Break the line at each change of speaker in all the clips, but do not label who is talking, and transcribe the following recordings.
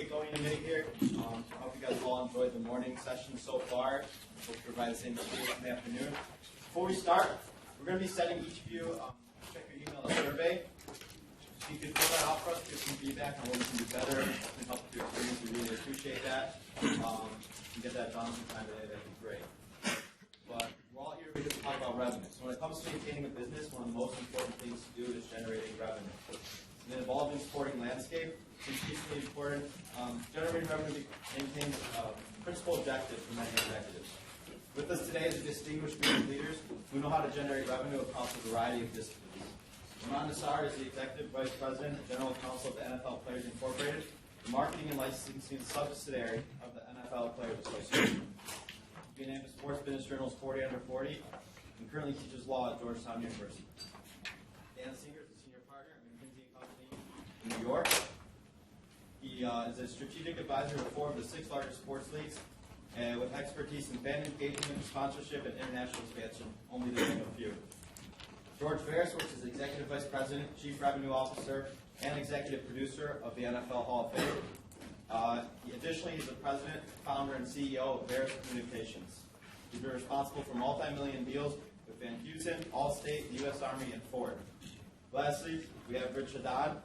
get going in a minute here. I hope you guys all enjoyed the morning session so far. Hope to provide the same experience in the afternoon. Before we start, we're going to be sending each of you, check your email, a survey. So you can fill that out for us, give some feedback on what we can do better, and help with your experience. We really appreciate that. If you can get that done sometime today, that'd be great. But we're all here because to talk about revenue. So when it comes to maintaining a business, one of the most important things to do is generating revenue. In the evolving sporting landscape, it's increasingly important. Generating revenue maintains a principal objective for many executives. With us today is a distinguished group of leaders who know how to generate revenue across a variety of disciplines. Nassar is the Executive Vice President and General Counsel of the NFL Players Incorporated, the marketing and licensing subsidiary of the NFL Players Association. He's been named to Sports Business Journal's 40 Under 40 and currently teaches law at Georgetown University. Dan Singer is a senior partner at McKinsey & Company in New York. He is a strategic advisor to 4 of the 6 largest sports leagues, with expertise in fan engagement, sponsorship, and international expansion, only to name a few. George Veras works as Executive Vice President, Chief Revenue Officer, and Executive Producer of the NFL Hall of Fame. Additionally, he's the President, Founder, and CEO of Veras Communications. He's been responsible for multi-million deals with Van Heusen, Allstate, the U.S. Army, and Ford. Lastly, we have Rich Haddad.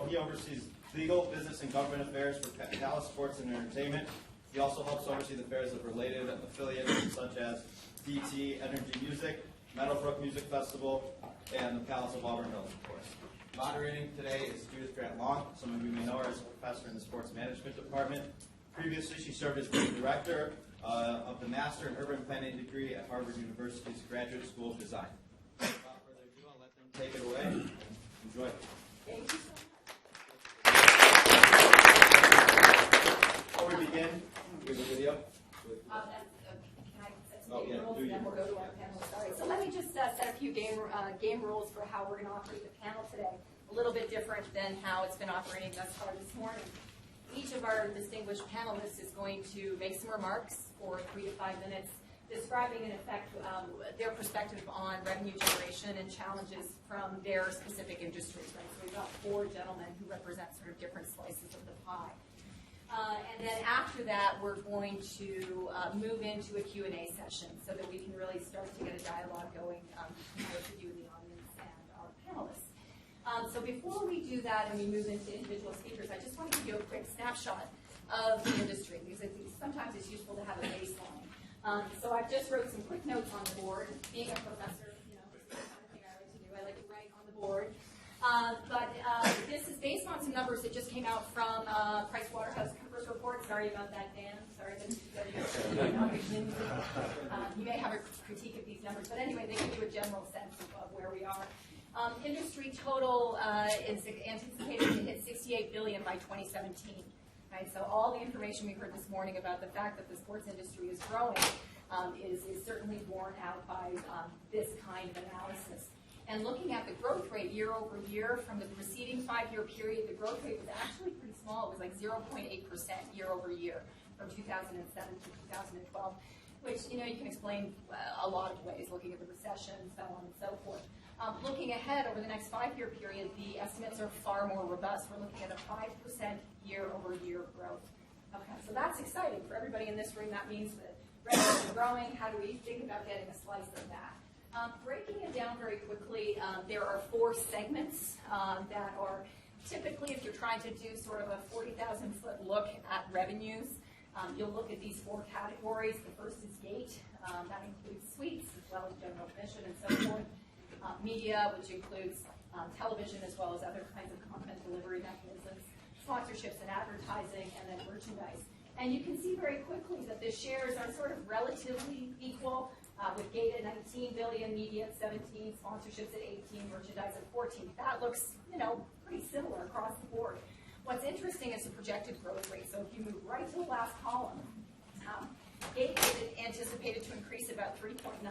He oversees legal, business, and government affairs for Dallas Sports and Entertainment. He also helps oversee the affairs of related affiliates such as DT, Energy Music, Meadowbrook Music Festival, and the Palace of Auburn Hills, of course. Moderating today is Judith Long. Some of you may know her as a professor in the Sports Management Department. Previously, she served as the director of the Master in Urban Planning degree at Harvard University's Graduate School of Design. Without further ado, I'll let them take it away. Enjoy.
Thank you.
Before we begin, we have a video.
We'll go to our panel. Sorry. So let me just set a few game rules for how we're going to operate the panel today. A little bit different than how it's been operating thus far this morning. Each of our distinguished panelists is going to make some remarks for 3 to 5 minutes, describing in effect their perspective on revenue generation and challenges from their specific industries. Right? So we've got 4 gentlemen who represent sort of different slices of the pie. And then after that, we're going to move into a Q&A session so that we can really start to get a dialogue going between both of you in the audience and our panelists. So before we do that and we move into individual speakers, I just want to give you a quick snapshot of the industry, because I think sometimes it's useful to have a baseline. So I've just wrote some quick notes on the board. Being a professor, this is the kind of thing I like to do. I like to write on the board. But this is based on some numbers that just came out from PricewaterhouseCoopers report. Sorry about that, Dan. Sorry that you may have a critique of these numbers. But anyway, they give you a general sense of where we are. Industry total is anticipated to hit $68 billion by 2017. Right? So all the information we heard this morning about the fact that the sports industry is growing is certainly borne out by this kind of analysis. And looking at the growth rate year over year from the preceding 5-year period, the growth rate was actually pretty small. It was like 0.8% year over year from 2007 to 2012, which, you can explain a lot of ways, looking at the recession, so on and so forth. Looking ahead over the next 5-year period, the estimates are far more robust. We're looking at a 5% year over year growth. Okay, so that's exciting for everybody in this room. That means that revenue is growing. How do we think about getting a slice of that? Breaking it down very quickly, there are 4 segments that are typically, if you're trying to do sort of a 40,000-foot look at revenues, you'll look at these 4 categories. The first is gate. That includes suites as well as general admission and so forth. Media, which includes television as well as other kinds of content delivery mechanisms, sponsorships and advertising, and then merchandise. And you can see very quickly that the shares are sort of relatively equal. With gate at 19 billion, media at 17, sponsorships at 18, merchandise at 14. That looks, pretty similar across the board. What's interesting is the projected growth rate. So if you move right to the last column, gate is anticipated to increase about 3.9%,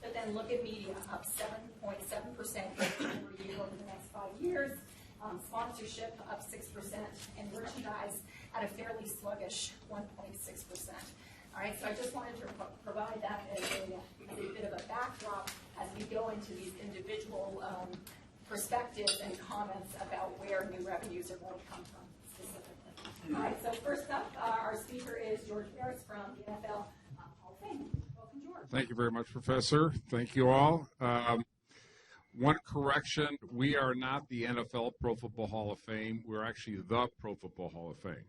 but then look at media, up 7.7% every year over the next 5 years. Sponsorship up 6%, and merchandise at a fairly sluggish 1.6%. All right, so I just wanted to provide that as a bit of a backdrop as we go into these individual perspectives and comments about where new revenues are going to come from specifically. All right, so first up, our speaker is George Veras from the NFL Hall of Fame. Welcome, George.
Thank you very much, Professor. Thank you all. One correction, we are not the NFL Pro Football Hall of Fame. We're actually the Pro Football Hall of Fame.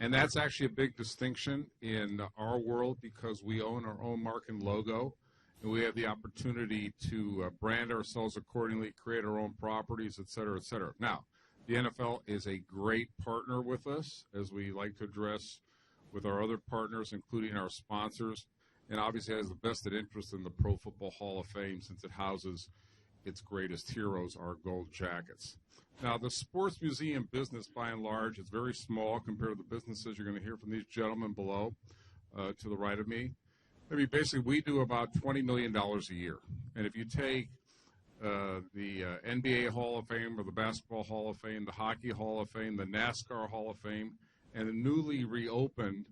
And that's actually a big distinction in our world because we own our own mark and logo, and we have the opportunity to brand ourselves accordingly, create our own properties, et cetera, et cetera. Now, the NFL is a great partner with us, as we like to address with our other partners, including our sponsors, and obviously has the vested interest in the Pro Football Hall of Fame since it houses its greatest heroes, our gold jackets. Now, the sports museum business, by and large, is very small compared to the businesses you're going to hear from these gentlemen below to the right of me. I mean, basically, we do about $20 million a year. And if you take the NBA Hall of Fame or the Basketball Hall of Fame, the Hockey Hall of Fame, the NASCAR Hall of Fame, and the newly reopened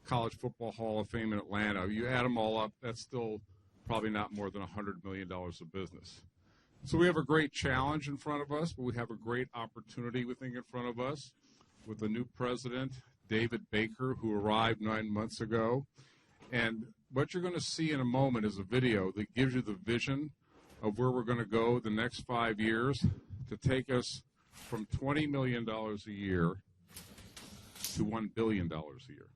College Football Hall of Fame in Atlanta, you add them all up, that's still probably not more than $100 million of business. So we have a great challenge in front of us, but we have a great opportunity, we think, in front of us with the new president, David Baker, who arrived 9 months ago. And what you're going to see in a moment is a video that gives you the vision of where we're going to go the next 5 years to take us from $20 million a year to $1 billion a year.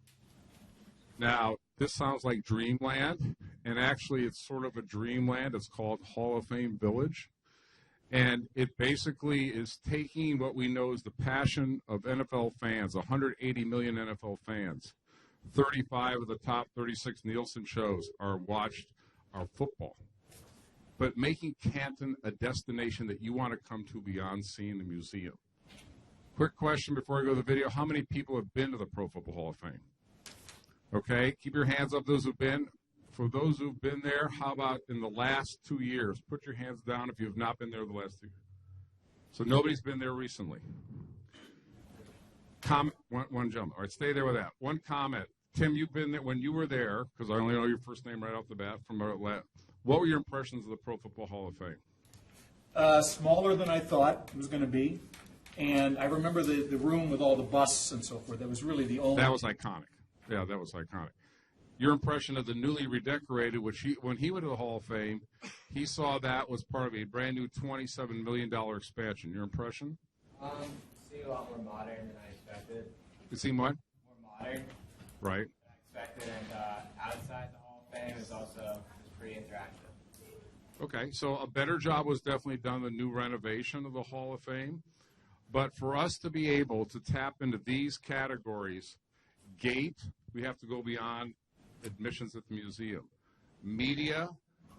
Now, this sounds like dreamland, and actually it's sort of a dreamland. It's called Hall of Fame Village. And it basically is taking what we know is the passion of NFL fans, 180 million NFL fans. 35 of the top 36 Nielsen shows watched our football. But making Canton a destination that you want to come to beyond seeing the museum. Quick question before I go to the video. How many people have been to the Pro Football Hall of Fame? Okay, keep your hands up, those who've been. For those who've been there, how about in the last 2 years? Put your hands down if you have not been there the last 2 years. So nobody's been there recently. Comment, one gentleman. All right, stay there with that. One comment. Tim, you've been there when you were there, because I only know your first name right off the bat from Atlanta. What were your impressions of the Pro Football Hall of Fame?
Smaller than I thought it was going to be. And I remember the room with all the busts and so forth. That was really the only.
That was iconic. Yeah, that was iconic. Your impression of the newly redecorated, which when he went to the Hall of Fame, he saw that was part of a brand new $27 million expansion. Your impression?
See a lot more modern than I expected.
You seem what?
More modern.
Right.
Than I expected, and outside the Hall of Fame is also pretty interactive.
Okay, so a better job was definitely done in the new renovation of the Hall of Fame. But for us to be able to tap into these categories, gate, we have to go beyond admissions at the museum. Media,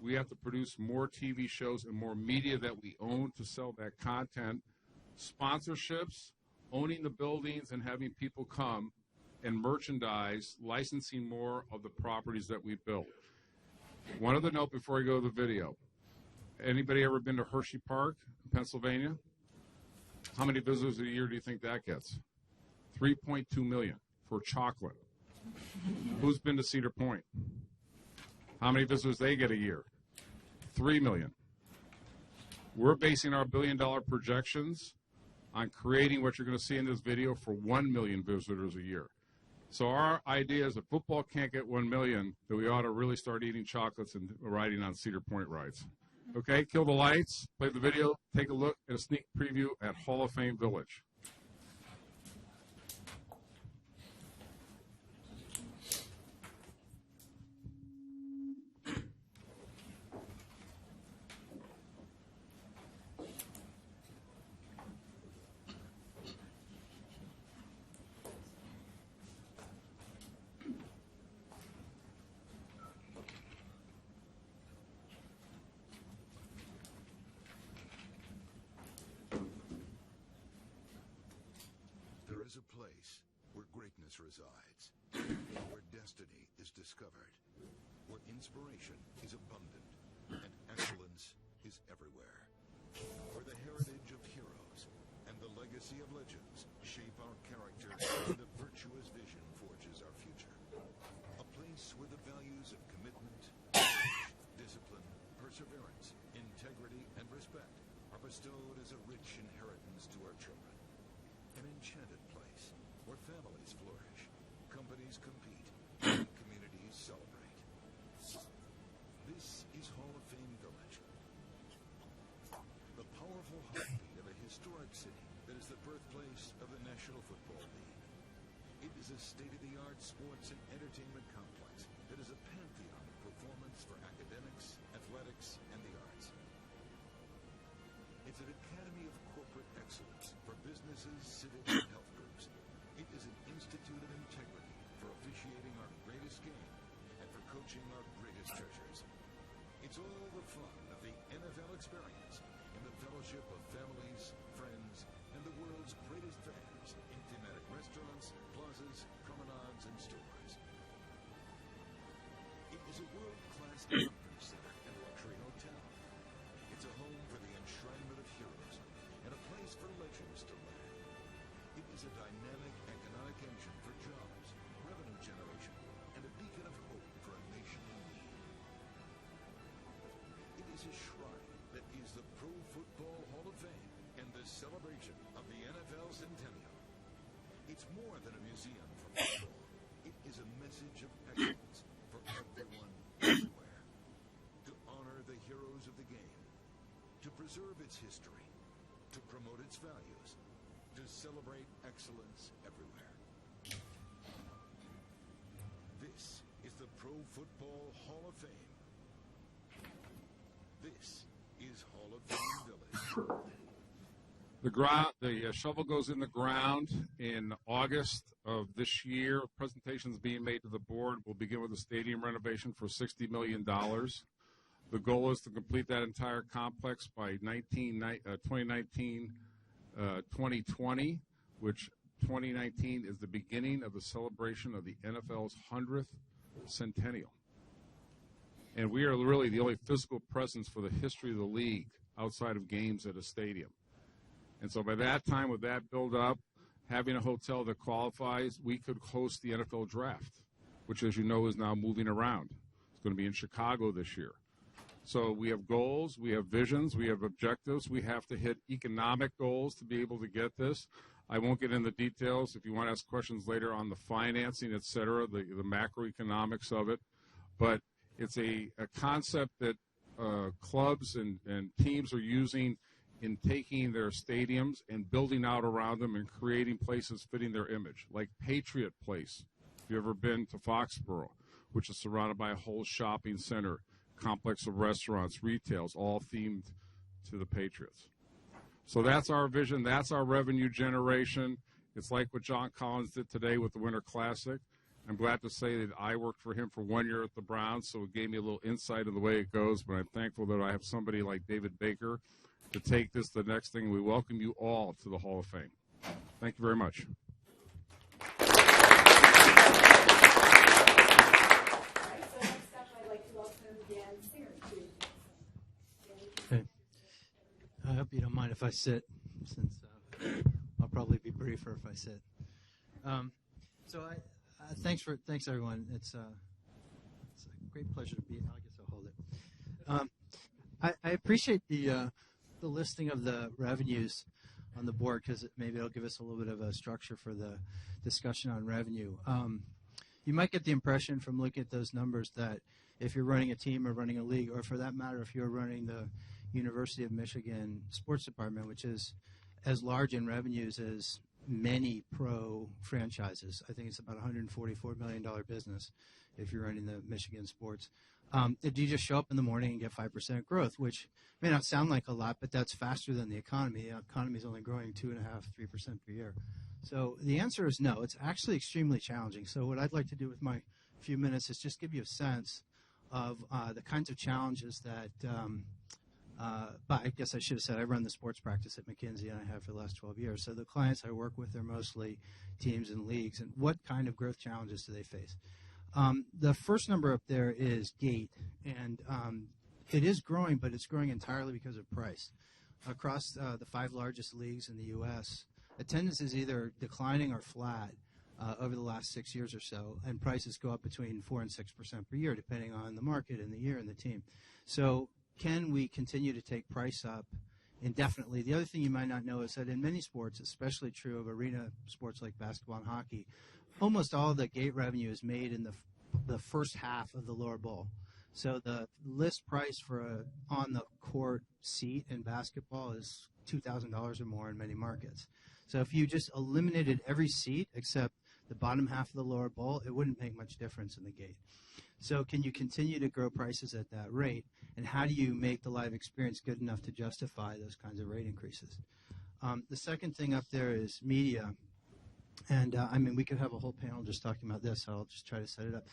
we have to produce more TV shows and more media that we own to sell that content. Sponsorships, owning the buildings and having people come and merchandise, licensing more of the properties that we built. One other note before I go to the video. Anybody ever been to Hershey Park in Pennsylvania? How many visitors a year do you think that gets? 3.2 million for chocolate. Who's been to Cedar Point? How many visitors they get a year? 3 million. We're basing our billion-dollar projections on creating what you're going to see in this video for 1 million visitors a year. So our idea is if football can't get 1 million, that we ought to really start eating chocolates and riding on Cedar Point rides. Okay, kill the lights, play the video, take a look at a sneak preview at Hall of Fame Village.
There is a place where greatness resides, where destiny is discovered, where inspiration is abundant, and excellence is everywhere, where the heritage of heroes and the legacy of legends shape our character and the virtuous vision forges our future. A place where the values of commitment, courage, discipline, perseverance, integrity, and respect are bestowed as a rich inheritance to our children. An enchanted place where families flourish, companies compete, and communities celebrate. This is Hall of Fame Village, the powerful heartbeat of a historic city that is the birthplace of the National Football League. It is a state-of-the-art sports and entertainment complex that is a pantheon of performance for academics, athletics, and the arts. It's an academy of corporate excellence for businesses, civic, and health groups. It is an institute of integrity for officiating our greatest game and for coaching our greatest treasures. It's all the fun of the NFL experience in the fellowship of families, friends, and the world's greatest fans in thematic restaurants, plazas, promenades, and stores. It is a world-class conference center and luxury hotel. It's a home for the enshrinement of heroes and a place for legends to land. It is a dynamic economic engine for jobs, revenue generation, and a beacon of hope for a nation in need. It is a shrine that is the Pro Football Hall of Fame and the celebration of the NFL centennial. It's more than a museum for football. It is a message of excellence for everyone, everywhere. To honor the heroes of the game, to preserve its history, to promote its values, to celebrate excellence everywhere. This is the Pro Football Hall of Fame. This is Hall of Fame Village.
The shovel goes in the ground in August of this year. Presentations being made to the board. We'll begin with a stadium renovation for $60 million. The goal is to complete that entire complex by 2019, 2020, which 2019 is the beginning of the celebration of the NFL's 100th centennial. And we are really the only physical presence for the history of the league outside of games at a stadium. And so by that time, with that build-up, having a hotel that qualifies, we could host the NFL draft, which, as you know, is now moving around. It's going to be in Chicago this year. So we have goals, we have visions, we have objectives. We have to hit economic goals to be able to get this. I won't get into details. If you want to ask questions later on the financing, et cetera, the macroeconomics of it. But it's a concept that clubs and teams are using in taking their stadiums and building out around them and creating places fitting their image, like Patriot Place. If you've ever been to Foxborough, which is surrounded by a whole shopping center, complex of restaurants, retails, all themed to the Patriots. So that's our vision. That's our revenue generation. It's like what John Collins did today with the Winter Classic. I'm glad to say that I worked for him for 1 year at the Browns, so it gave me a little insight of the way it goes, but I'm thankful that I have somebody like David Baker to take this to the next thing. We welcome you all to the Hall of Fame. Thank you very much.
I hope you don't mind if I sit, since I'll probably be briefer if I sit. Thanks everyone. It's a great pleasure to be. I guess I'll hold it. I appreciate the listing of the revenues on the board, because maybe it'll give us a little bit of a structure for the discussion on revenue. You might get the impression from looking at those numbers that if you're running a team or running a league, or for that matter, if you're running the University of Michigan sports department, which is as large in revenues as many pro franchises. I think it's about $144 million business if you're running the Michigan sports. If you just show up in the morning and get 5% growth, which may not sound like a lot, but that's faster than the economy. The economy is only growing 2.5%, 3% per year. So the answer is no. It's actually extremely challenging. So what I'd like to do with my few minutes is just give you a sense of the kinds of challenges that but I guess I should have said I run the sports practice at McKinsey, and I have for the last 12 years. So the clients I work with are mostly teams and leagues. And what kind of growth challenges do they face? The first number up there is gate, and it is growing, but it's growing entirely because of price. Across the 5 largest leagues in the U.S., attendance is either declining or flat over the last 6 years or so, and prices go up between 4 and 6% per year, depending on the market and the year and the team. So can we continue to take price up indefinitely. The other thing you might not know is that in many sports, especially true of arena sports like basketball and hockey, almost all the gate revenue is made in the first half of the lower bowl. So the list price for a on-the-court seat in basketball is $2,000 or more in many markets. So if you just eliminated every seat except the bottom half of the lower bowl, it wouldn't make much difference in the gate. So can you continue to grow prices at that rate? And how do you make the live experience good enough to justify those kinds of rate increases? The second thing up there is media. And, I mean, we could have a whole panel just talking about this. So I'll just try to set it up.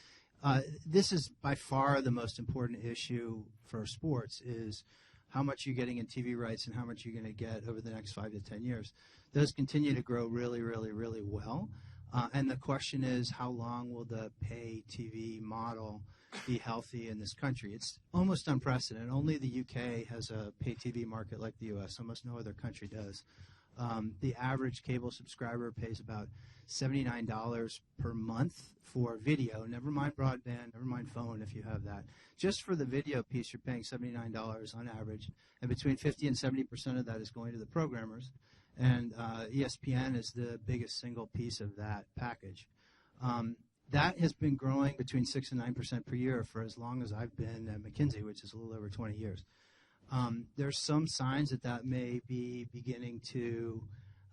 This is by far the most important issue for sports is how much you're getting in TV rights and how much you're going to get over the next 5 to 10 years. Those continue to grow really, really, really well. And the question is, how long will the pay TV model be healthy in this country? It's almost unprecedented. Only the UK has a pay TV market like the US. Almost no other country does. The average cable subscriber pays about $79 per month for video. Never mind broadband, never mind phone if you have that. Just for the video piece, you're paying $79 on average. And between 50 and 70% of that is going to the programmers. And ESPN is the biggest single piece of that package. That has been growing between 6 and 9% per year for as long as I've been at McKinsey, which is a little over 20 years. There's some signs that may be beginning to,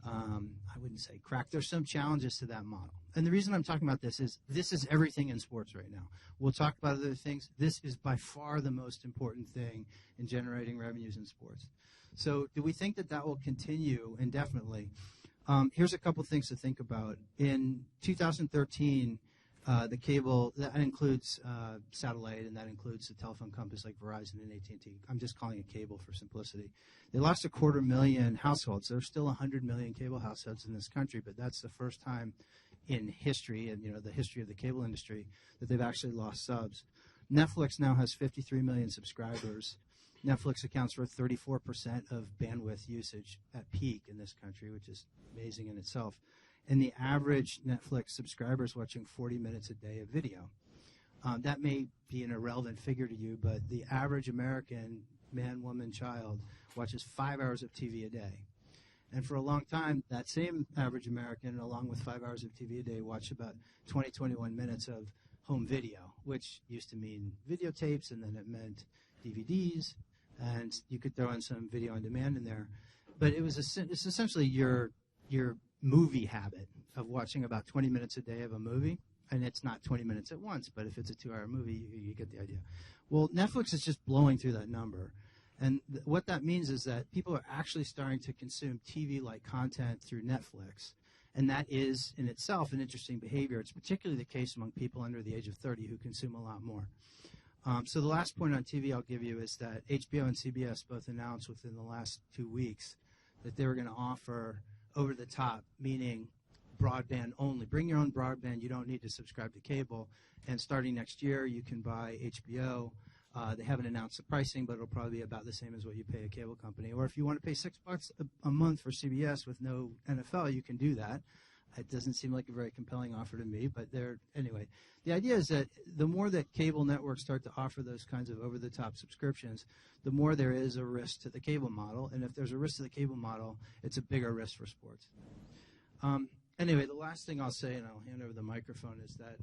I wouldn't say crack. There's some challenges to that model. And the reason I'm talking about this is everything in sports right now. We'll talk about other things. This is by far the most important thing in generating revenues in sports. So do we think that will continue indefinitely? Here's a couple things to think about. In 2013, the cable, that includes satellite, and that includes the telephone companies like Verizon and AT&T. I'm just calling it cable for simplicity. They lost 250,000 households. There's still 100 million cable households in this country, but that's the first time in history, and the history of the cable industry, that they've actually lost subs. Netflix now has 53 million subscribers. Netflix accounts for 34% of bandwidth usage at peak in this country, which is amazing in itself. And the average Netflix subscriber is watching 40 minutes a day of video. That may be an irrelevant figure to you, but the average American man, woman, child watches 5 hours of TV a day. And for a long time, that same average American, along with 5 hours of TV a day, watched about 20, 21 minutes of home video, which used to mean videotapes, and then it meant DVDs, and you could throw in some video on demand in there. But it's essentially your movie habit of watching about 20 minutes a day of a movie, and it's not 20 minutes at once, but if it's a 2-hour movie, you get the idea. Well, Netflix is just blowing through that number, and what that means is that people are actually starting to consume TV-like content through Netflix, and that is in itself an interesting behavior. It's particularly the case among people under the age of 30 who consume a lot more. So the last point on TV I'll give you is that HBO and CBS both announced within the last 2 weeks that they were going to offer over-the-top, meaning broadband only. Bring your own broadband. You don't need to subscribe to cable. And starting next year, you can buy HBO. They haven't announced the pricing, but it'll probably be about the same as what you pay a cable company. Or if you want to pay $6 a month for CBS with no NFL, you can do that. It doesn't seem like a very compelling offer to me, but anyway. The idea is that the more that cable networks start to offer those kinds of over-the-top subscriptions, the more there is a risk to the cable model. And if there's a risk to the cable model, it's a bigger risk for sports. Anyway, the last thing I'll say, and I'll hand over the microphone, is that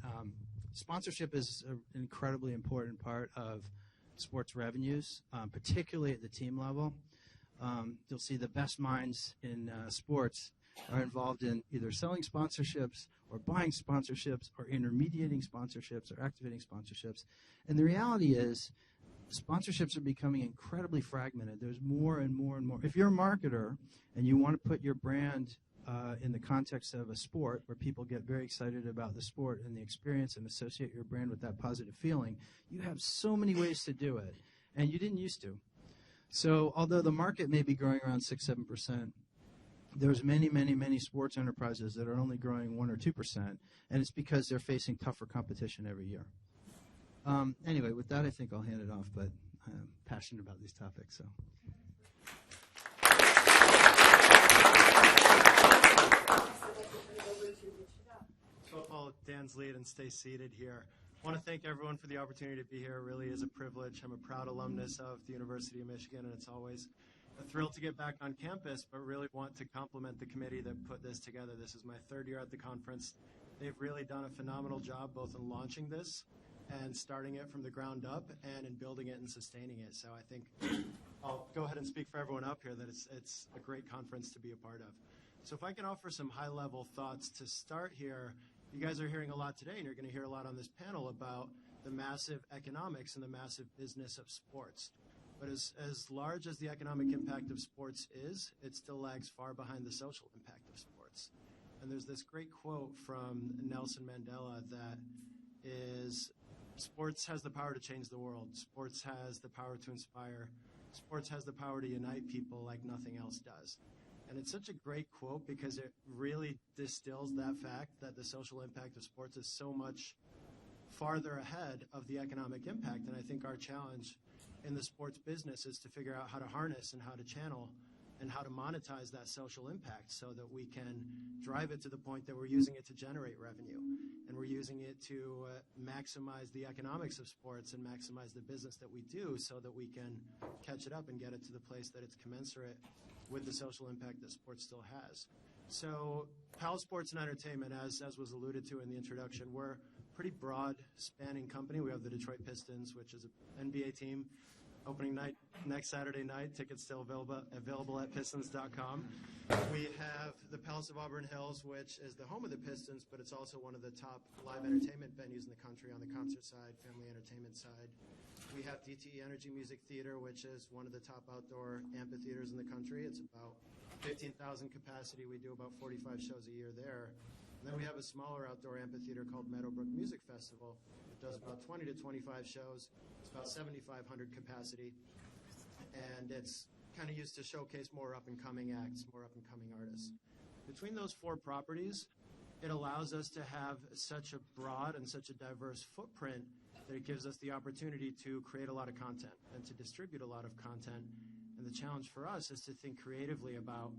sponsorship is an incredibly important part of sports revenues, particularly at the team level. You'll see the best minds in sports are involved in either selling sponsorships or buying sponsorships or intermediating sponsorships or activating sponsorships. And the reality is sponsorships are becoming incredibly fragmented. There's more and more and more. If you're a marketer and you want to put your brand in the context of a sport where people get very excited about the sport and the experience and associate your brand with that positive feeling, you have so many ways to do it, and you didn't used to. So although the market may be growing around 6-7%, there's many, many, many sports enterprises that are only growing 1 or 2%, and it's because they're facing tougher competition every year. Anyway, with that, I think I'll hand it off, but I'm passionate about these topics. So.
So I'll follow Dan's lead and stay seated here. I want to thank everyone for the opportunity to be here. It really is a privilege. I'm a proud alumnus of the University of Michigan, and it's always thrilled to get back on campus, but really want to compliment the committee that put this together. This is my third year at the conference. They've really done a phenomenal job both in launching this and starting it from the ground up and in building it and sustaining it. So I think I'll go ahead and speak for everyone up here that it's a great conference to be a part of. So if I can offer some high-level thoughts to start here, you guys are hearing a lot today, and you're going to hear a lot on this panel about the massive economics and the massive business of sports. But as large as the economic impact of sports is, it still lags far behind the social impact of sports. And there's this great quote from Nelson Mandela that is, sports has the power to change the world. Sports has the power to inspire. Sports has the power to unite people like nothing else does. And it's such a great quote because it really distills that fact that the social impact of sports is so much farther ahead of the economic impact. And I think our challenge in the sports business is to figure out how to harness and how to channel and how to monetize that social impact so that we can drive it to the point that we're using it to generate revenue and we're using it to maximize the economics of sports and maximize the business that we do so that we can catch it up and get it to the place that it's commensurate with the social impact that sports still has. So Pal Sports and Entertainment, as was alluded to in the introduction, we're a pretty broad spanning company. We have the Detroit Pistons, which is an NBA team. Opening night next Saturday night. Tickets still available at pistons.com. We have the Palace of Auburn Hills, which is the home of the Pistons, but it's also one of the top live entertainment venues in the country on the concert side, family entertainment side. We have DTE Energy Music Theater, which is one of the top outdoor amphitheaters in the country. It's about 15,000 capacity. We do about 45 shows a year there. And then we have a smaller outdoor amphitheater called Meadowbrook Music Festival. It does about 20 to 25 shows. It's about 7,500 capacity. And it's kind of used to showcase more up-and-coming acts, more up-and-coming artists. Between those four properties, it allows us to have such a broad and such a diverse footprint that it gives us the opportunity to create a lot of content and to distribute a lot of content. And the challenge for us is to think creatively about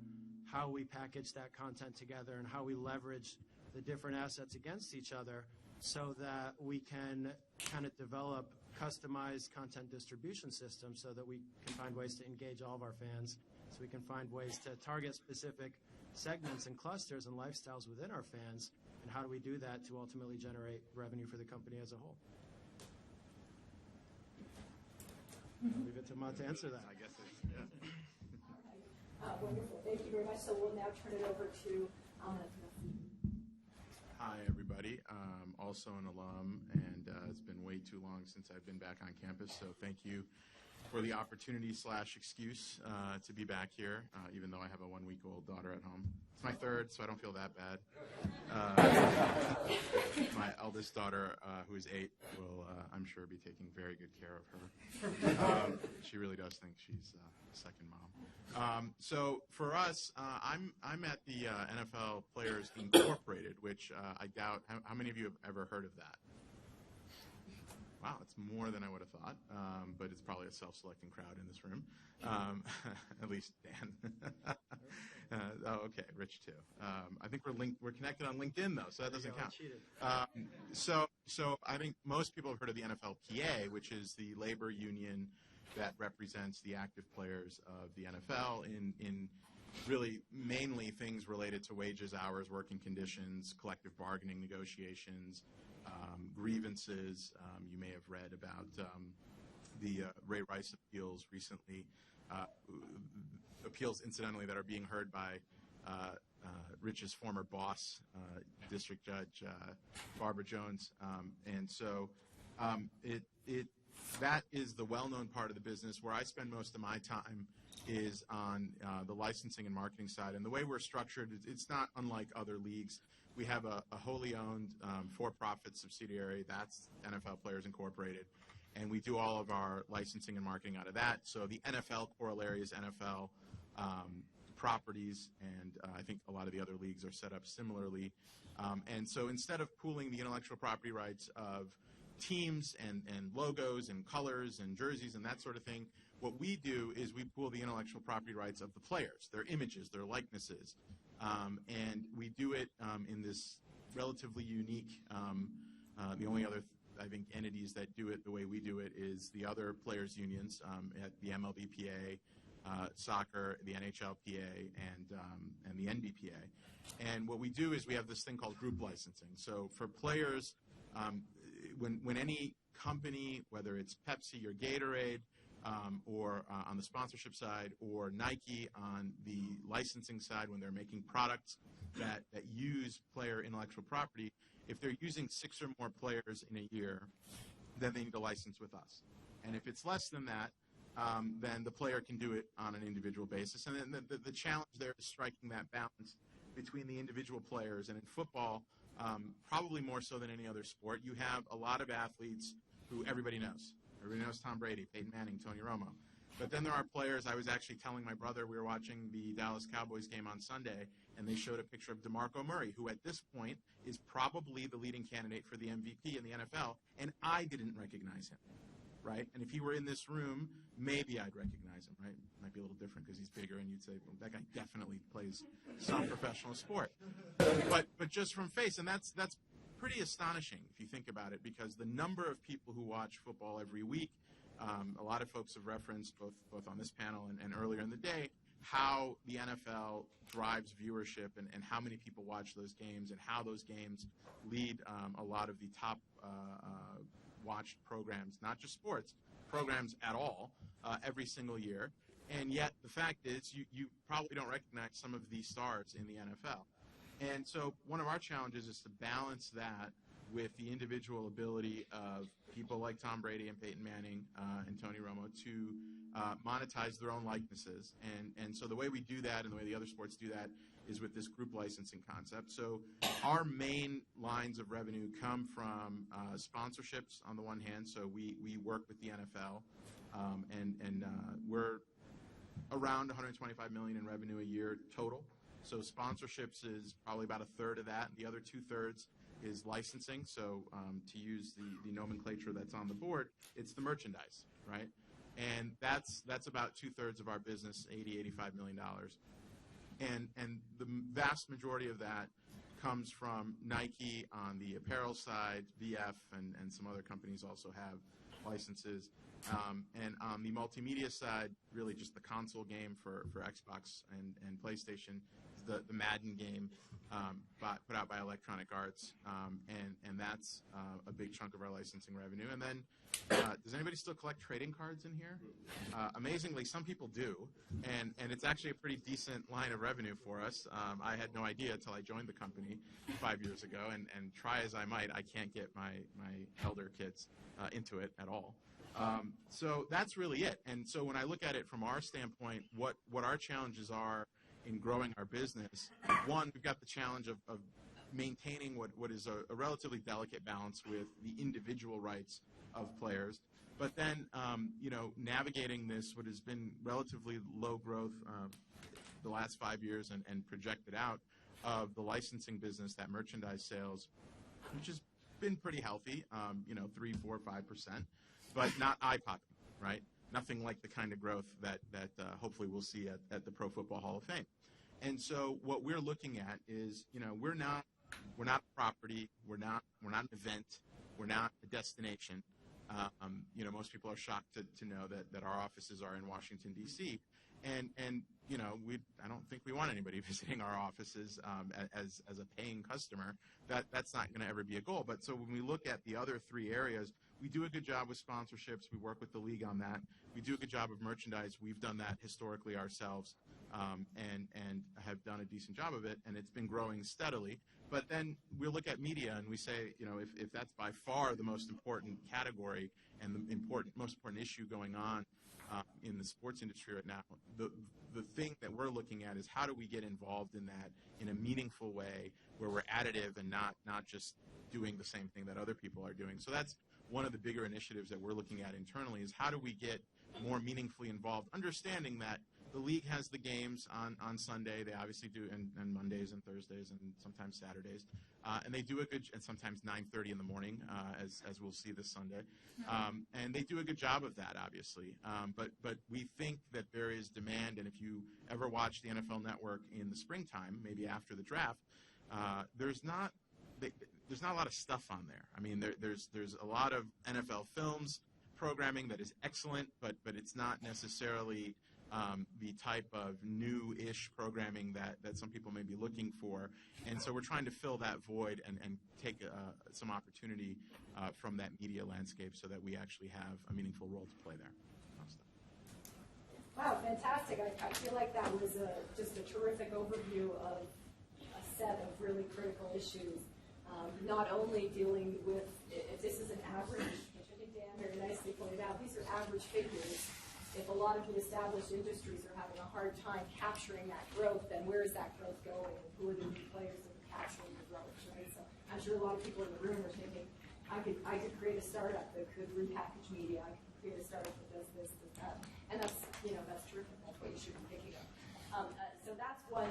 how we package that content together and how we leverage the different assets against each other so that we can kind of develop customized content distribution systems so that we can find ways to engage all of our fans, so we can find ways to target specific segments and clusters and lifestyles within our fans, and how do we do that to ultimately generate revenue for the company as a whole. I'll leave it to Ahmad to answer that.
I guess it's, yeah.
Wonderful. Thank you very much. So we'll now turn it over to Ahmad.
Hi, everybody. Also an alum, and it's been way too long since I've been back on campus, so thank you for the opportunity / excuse to be back here, even though I have a 1-week-old daughter at home. It's my third, so I don't feel that bad. My eldest daughter, who is 8, will, I'm sure, be taking very good care of her. She really does think she's a second mom. So for us, I'm at the NFL Players Incorporated, which I doubt, how many of you have ever heard of that? Wow, it's more than I would have thought, but it's probably a self-selecting crowd in this room. At least Dan. Oh, okay, Rich too. I think we're connected on LinkedIn though, so that doesn't count. So I think most people have heard of the NFLPA, which is the labor union that represents the active players of the NFL in really mainly things related to wages, hours, working conditions, collective bargaining negotiations, grievances. You may have read about the Ray Rice appeals recently, appeals incidentally that are being heard by Rich's former boss, District Judge Barbara Jones. And so that is the well-known part of the business. Where I spend most of my time is on the licensing and marketing side. And the way we're structured, it's not unlike other leagues. We have a wholly owned for-profit subsidiary. That's NFL Players Incorporated. And we do all of our licensing and marketing out of that. So the NFL corollary is NFL properties, and I think a lot of the other leagues are set up similarly. And so instead of pooling the intellectual property rights of teams and logos and colors and jerseys and that sort of thing, what we do is we pool the intellectual property rights of the players, their images, their likenesses. And we do it in this relatively unique, the only other, I think, entities that do it the way we do it is the other players' unions at the MLBPA, soccer, the NHLPA, and the NBPA. And what we do is we have this thing called group licensing. So for players, when any company, whether it's Pepsi or Gatorade, or on the sponsorship side, or Nike on the licensing side, when they're making products that use player intellectual property, if they're using 6 or more players in a year, then they need a license with us. And if it's less than that, then the player can do it on an individual basis. And then the challenge there is striking that balance between the individual players. And in football, probably more so than any other sport, you have a lot of athletes who everybody knows. Everybody knows Tom Brady, Peyton Manning, Tony Romo. But then there are players. I was actually telling my brother, we were watching the Dallas Cowboys game on Sunday, and they showed a picture of DeMarco Murray, who at this point is probably the leading candidate for the MVP in the NFL, and I didn't recognize him, right? And if he were in this room, maybe I'd recognize him, right? Might be a little different because he's bigger, and you'd say, well, that guy definitely plays some professional sport. But just from face, and that's pretty astonishing if you think about it, because the number of people who watch football every week, a lot of folks have referenced, both on this panel and earlier in the day, how the NFL drives viewership and how many people watch those games and how those games lead a lot of the top watched programs, not just sports, programs at all, every single year. And yet the fact is you probably don't recognize some of these stars in the NFL. And so one of our challenges is to balance that with the individual ability of people like Tom Brady and Peyton Manning and Tony Romo to monetize their own likenesses. And so the way we do that and the way the other sports do that is with this group licensing concept. So our main lines of revenue come from sponsorships on the one hand. So we work with the NFL, and we're around $125 million in revenue a year total. So sponsorships is probably about 1/3 of that. The other 2/3 is licensing. So to use the nomenclature that's on the board, it's the merchandise, right? And that's about 2/3 of our business, $85 million. And the vast majority of that comes from Nike on the apparel side, VF, and some other companies also have licenses. And on the multimedia side, really just the console game for Xbox and PlayStation, the Madden game put out by Electronic Arts, and that's a big chunk of our licensing revenue. And then, does anybody still collect trading cards in here? Amazingly, some people do, and it's actually a pretty decent line of revenue for us. I had no idea until I joined the company 5 years ago, and try as I might, I can't get my elder kids into it at all. So that's really it. And so when I look at it from our standpoint, what our challenges are in growing our business, one, we've got the challenge of maintaining what is a relatively delicate balance with the individual rights of players, but then navigating this, what has been relatively low growth the last 5 years and projected out of the licensing business, that merchandise sales, which has been pretty healthy, 3, 4, 5%, but not eye-popping, right? Nothing like the kind of growth that hopefully we'll see at the Pro Football Hall of Fame. And so what we're looking at is, we're not a property, we're not an event, we're not a destination. Most people are shocked to know that our offices are in Washington, D.C. And I don't think we want anybody visiting our offices as a paying customer. That's not going to ever be a goal. But so when we look at the other 3 areas, we do a good job with sponsorships. We work with the league on that. We do a good job of merchandise. We've done that historically ourselves, and have done a decent job of it, and it's been growing steadily. But then we'll look at media and we say, if that's by far the most important category and the most important issue going on in the sports industry right now, the thing that we're looking at is how do we get involved in that in a meaningful way where we're additive and not just doing the same thing that other people are doing. So that's one of the bigger initiatives that we're looking at internally, is how do we get more meaningfully involved, understanding that the league has the games on Sunday. They obviously do, and Mondays and Thursdays and sometimes Saturdays. And they do a good, and sometimes 9:30 in the morning, as we'll see this Sunday. And they do a good job of that, obviously. But we think that there is demand, and if you ever watch the NFL Network in the springtime, maybe after the draft, there's not a lot of stuff on there. I mean, there's a lot of NFL films programming that is excellent, but it's not necessarily the type of new-ish programming that some people may be looking for. And so we're trying to fill that void and take some opportunity from that media landscape so that we actually have a meaningful role to play there.
Wow, fantastic. I feel like that was just a terrific overview of a set of really critical issues. Not only dealing with, if this is an average, which I think Dan very nicely pointed out, these are average figures. If a lot of the established industries are having a hard time capturing that growth, then where is that growth going? And who are the new players that are capturing the growth, right? So I'm sure a lot of people in the room are thinking, I could create a startup that could repackage media. I could create a startup that does this, does that. And that's terrific. That's what you should be thinking of. So that's one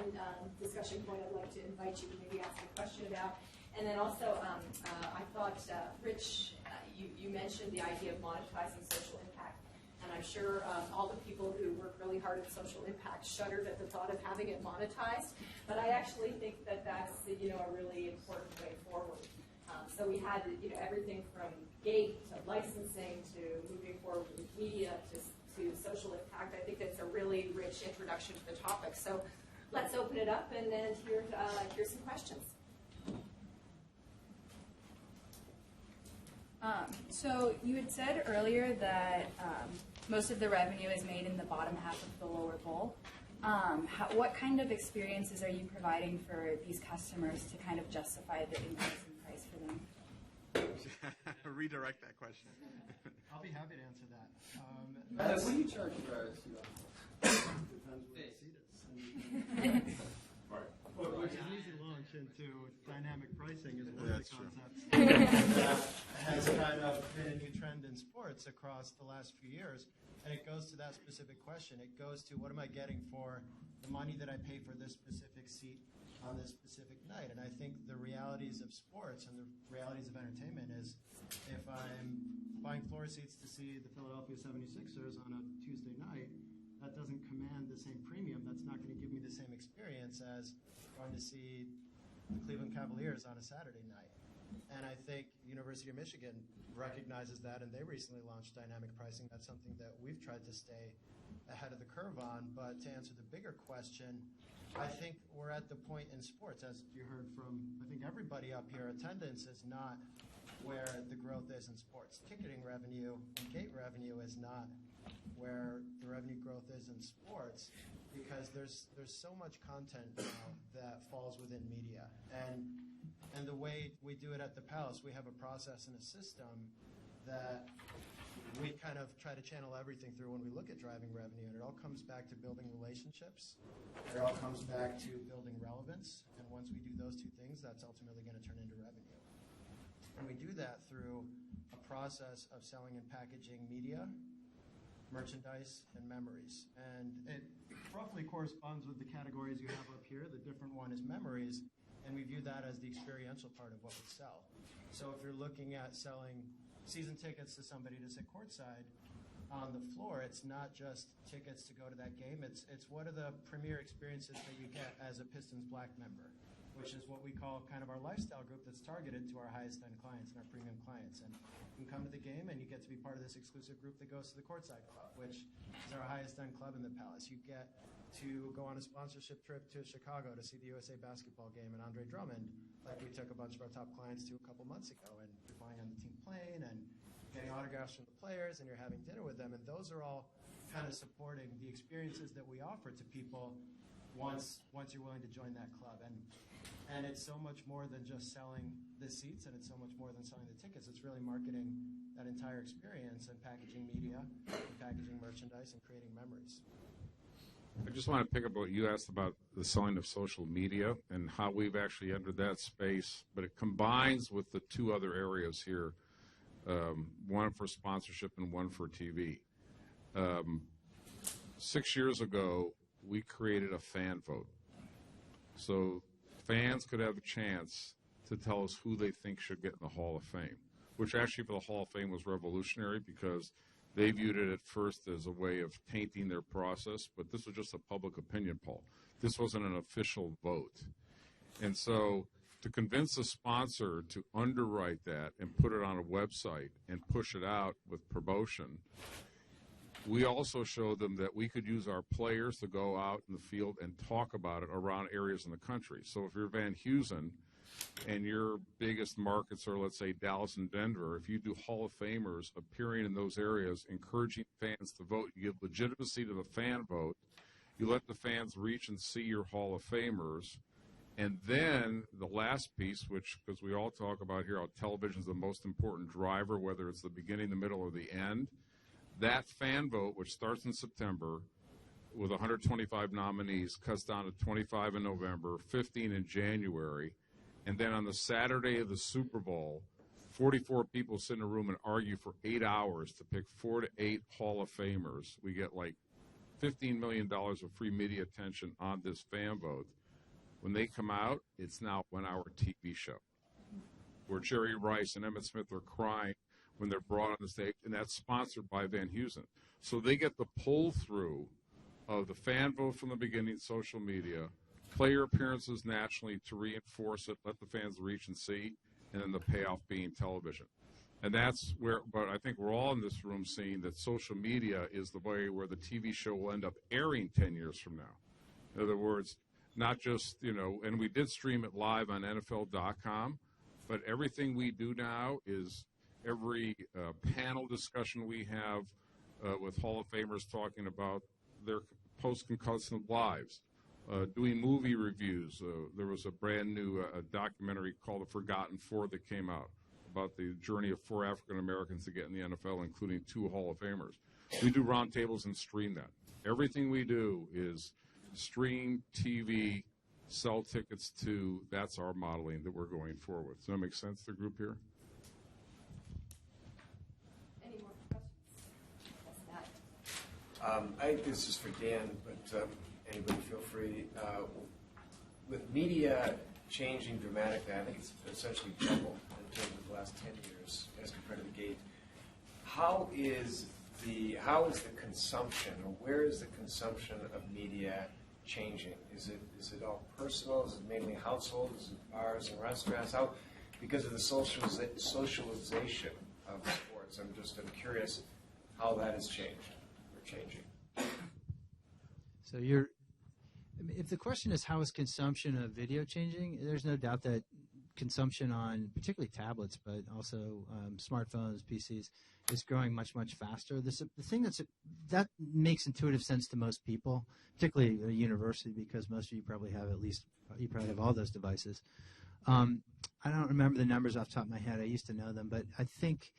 discussion point I'd like to invite you to maybe ask a question about. And then also, I thought, Rich, you mentioned the idea of monetizing social impact. And I'm sure all the people who work really hard at social impact shuddered at the thought of having it monetized. But I actually think that that's a really important way forward. So we had everything from gate to licensing to moving forward with media to social impact. I think that's a really rich introduction to the topic. So let's open it up and then here's some questions.
So you had said earlier that most of the revenue is made in the bottom half of the lower bowl. What kind of experiences are you providing for these customers to kind of justify the increase in price for them?
Redirect that question.
I'll be happy to answer that.
What do you charge for
Depends what the seat is. Well, it's an easy launch into dynamic pricing is one of the concepts that has kind of been a new trend in sports across the last few years. And it goes to that specific question. It goes to what am I getting for the money that I pay for this specific seat on this specific night? And I think the realities of sports and the realities of entertainment is if I'm buying floor seats to see the Philadelphia 76ers on a Tuesday night, that doesn't command the same premium. That's not going to give me the same experience as going to see the Cleveland Cavaliers on a Saturday night. And I think University of Michigan recognizes that, and they recently launched dynamic pricing. That's something that we've tried to stay ahead of the curve on. But to answer the bigger question, I think we're at the point in sports, as you heard from, I think, everybody up here, attendance is not where the growth is in sports. Ticketing revenue and gate revenue is not where the revenue growth is in sports, because there's so much content now that falls within media. And the way we do it at the Palace, we have a process and a system that we kind of try to channel everything through when we look at driving revenue. And it all comes back to building relationships. It all comes back to building relevance. And once we do those two things, that's ultimately going to turn into revenue. And we do that through a process of selling and packaging media, merchandise, and memories. And it roughly corresponds with the categories you have up here. The different one is memories, and we view that as the experiential part of what we sell. So if you're looking at selling season tickets to somebody to sit courtside on the floor, it's not just tickets to go to that game. It's what are the premier experiences that you get as a Pistons Black member, which is what we call kind of our lifestyle group that's targeted to our highest end clients and our premium clients. And you can come to the game and you get to be part of this exclusive group that goes to the courtside club, which is our highest end club in the Palace. You get to go on a sponsorship trip to Chicago to see the USA basketball game and Andre Drummond, like we took a bunch of our top clients to a couple months ago. And you're flying on the team plane and getting autographs from the players, and you're having dinner with them. And those are all kind of supporting the experiences that we offer to people once you're willing to join that club. And it's so much more than just selling the seats, and it's so much more than selling the tickets. It's really marketing that entire experience and packaging media, and packaging merchandise, and creating memories.
I just want to pick up what you asked about the selling of social media and how we've actually entered that space, but it combines with the two other areas here, one for sponsorship and one for TV. 6 years ago, we created a fan vote. So fans could have a chance to tell us who they think should get in the Hall of Fame, which actually for the Hall of Fame was revolutionary because they viewed it at first as a way of tainting their process, but this was just a public opinion poll. This wasn't an official vote. And so to convince a sponsor to underwrite that and put it on a website and push it out with promotion, we also showed them that we could use our players to go out in the field and talk about it around areas in the country. So if you're Van Heusen and your biggest markets are, let's say, Dallas and Denver, if you do Hall of Famers appearing in those areas, encouraging fans to vote, you give legitimacy to the fan vote, you let the fans reach and see your Hall of Famers, and then the last piece, which, because we all talk about here how television is the most important driver, whether it's the beginning, the middle, or the end, that fan vote, which starts in September with 125 nominees, cuts down to 25 in November, 15 in January, and then on the Saturday of the Super Bowl, 44 people sit in a room and argue for 8 hours to pick 4 to 8 Hall of Famers. We get like $15 million of free media attention on this fan vote. When they come out, it's now a 1-hour TV show where Jerry Rice and Emmett Smith are crying when they're brought on the stage, and that's sponsored by Van Heusen. So they get the pull-through of the fan vote from the beginning, social media, player appearances nationally to reinforce it, let the fans reach and see, and then the payoff being television. And that's where, but I think we're all in this room seeing that social media is the way where the TV show will end up airing 10 years from now. In other words, not just, and we did stream it live on NFL.com, but everything we do now is every panel discussion we have with Hall of Famers talking about their post-concussive lives, doing movie reviews. There was a brand new documentary called The Forgotten Four that came out about the journey of 4 African Americans to get in the NFL, including 2 Hall of Famers. We do roundtables and stream that. Everything we do is stream, TV, sell tickets to. That's our modeling that we're going forward. Does that make sense to the group here?
Any more questions? Yes, Matt.
This is for Dan, but anybody feel free. With media changing dramatically, I think it's essentially doubled in terms of the last 10 years as compared to the gate. How is the consumption, or where is the consumption of media changing? Is it all personal? Is it mainly household? Is it bars and restaurants? How, because of the socialization of sports, I'm curious how that has changed or changing.
So if the question is how is consumption of video changing, there's no doubt that consumption on particularly tablets, but also smartphones, PCs, is growing much, much faster. The thing that makes intuitive sense to most people, particularly a university, because most of you probably have all those devices. I don't remember the numbers off the top of my head. I used to know them, but I think